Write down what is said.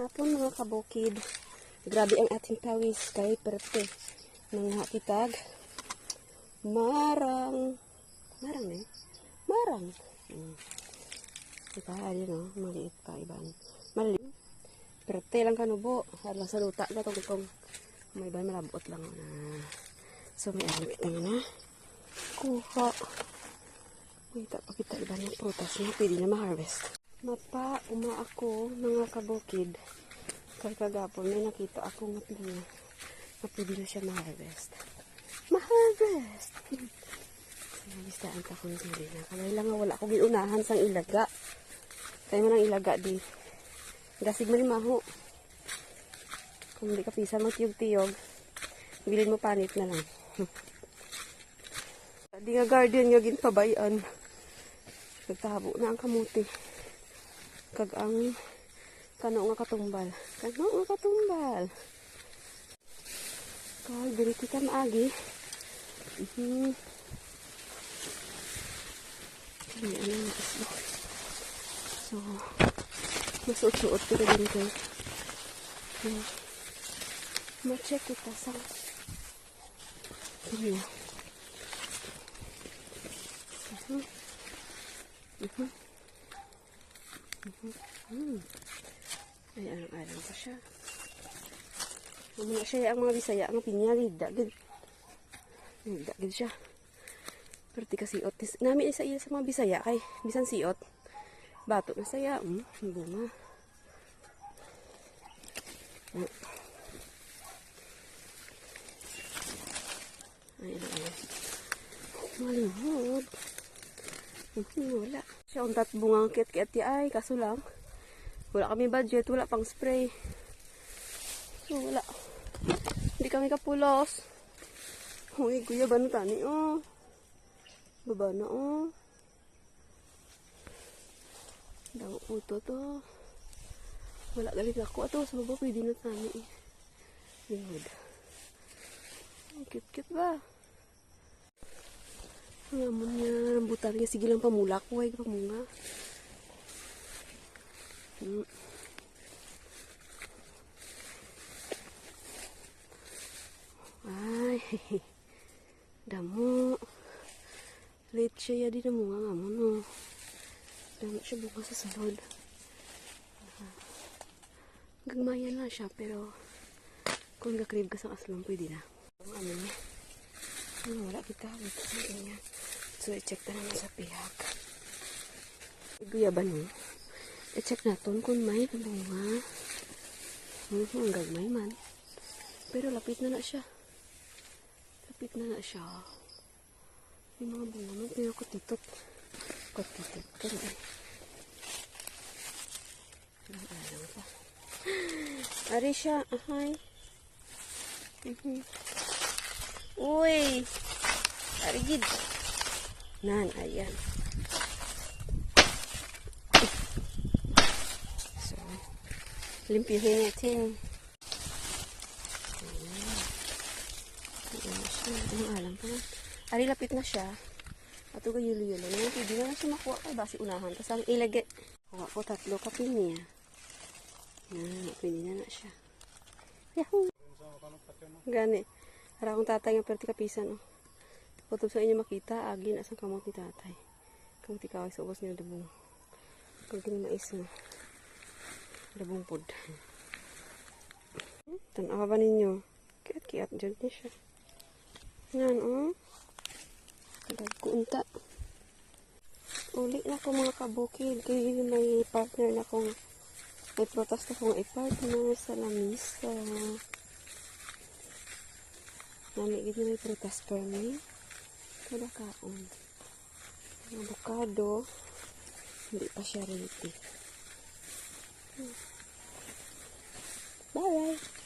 hapon mga kabukid. Grabe ang ating pawis kay perte ng hakitag. Marang eh. Marang. Diba, ayun o, maliit pa iban. Maliit. Perte lang kanubo. Halang sa luta na itong may iban malabot lang na. So may alam kita nga na. Kuha. May tapakita iban yung prutas na pwede na ma-harvest. Mapa, ako mga kabukid. Kaya kagapon may nakita akong pinya na pwede na siya ma-harvest. Ma-harvest! Nabistaan ka kung hindi na. Kalay lang nga wala akong giunahan sang ilaga. Kaya man ang ilaga di. Gasig man yung maho. Kung hindi ka pisa magtiyog-tiyog, bilin mo panit na lang. Di nga garden nga ginpabayan. Nagtahabo na ang kamuti. Kag ang kano nga katumbal. Kano nga katumbal. Kag dili kita maagi. Ano ang islo. So, masuot-suot kita din kayo. Ma-check kita sa ano. Ay, alang pa siya. Muna siya ang mga bisaya, ang pinya, higdagid siya. Pero di ka siot. Namin isa sa mga bisaya, kay bisan siot. Bato na saya. Bunga. Ay, malihod. Wala. Siya untat bungang kit-kit ay, kaso lang. Wala kami budget, wala pang spray. So, wala. Hindi kami kapulos. Uy, kuya, ba na tani, oh. Baba na, oh. Daw puto to. Wala galit ako. Ato, sa baba, pwede na tani, eh. Lingod. Ang cute-cute ba? Ang amon niya, rambutan niya. Sige lang pamula ko, ay pamunga. Ay, damo. Late siya ya, di na mga nga mo, no. Damo siya bunga sa salod. Gagmayan lang siya, pero kung gakrib ka sa aslang, pwede na. Ang ano niya. Wala kita. So, i-check na naman sa pihak. Guyaban mo. I-check natin kung may bunga. Ang gagmay man. Pero lapit na siya. Lapit na siya. Yung mga bunga man, pero kutitot. Kutitot ka na eh. Alam pa. Ari siya. Ahay. Uy! Arigid. Nan, ayan. So, limpyuhin natin. Ayan. Alam pa na. Ari, lapit na siya. At ito yulo-yulo. Pwede na siya makuha kay basi unahan. Tapos ang ilagay. Kuha ko 3 kapil niya. Pwede na siya. Yahoo! Gani. Para akong tatay nga perti kapisan. Kung sa inyo makita, agin asang kamot ni tatay. Kamot ikaw ay sa ubos niya dabong. Kung mais na. Dabong pod. Tanawa ba ninyo? Kiat-kiat dyan niya siya. Yan, oh. Kadag ko unta. Uli na ko mga kabukid. Kaya may partner na kong may protest na kong i-partner sa lamisa. Namigid na may protest per me. Kada kaon. Ang avocado. Hindi pa siya ready. Bye-bye!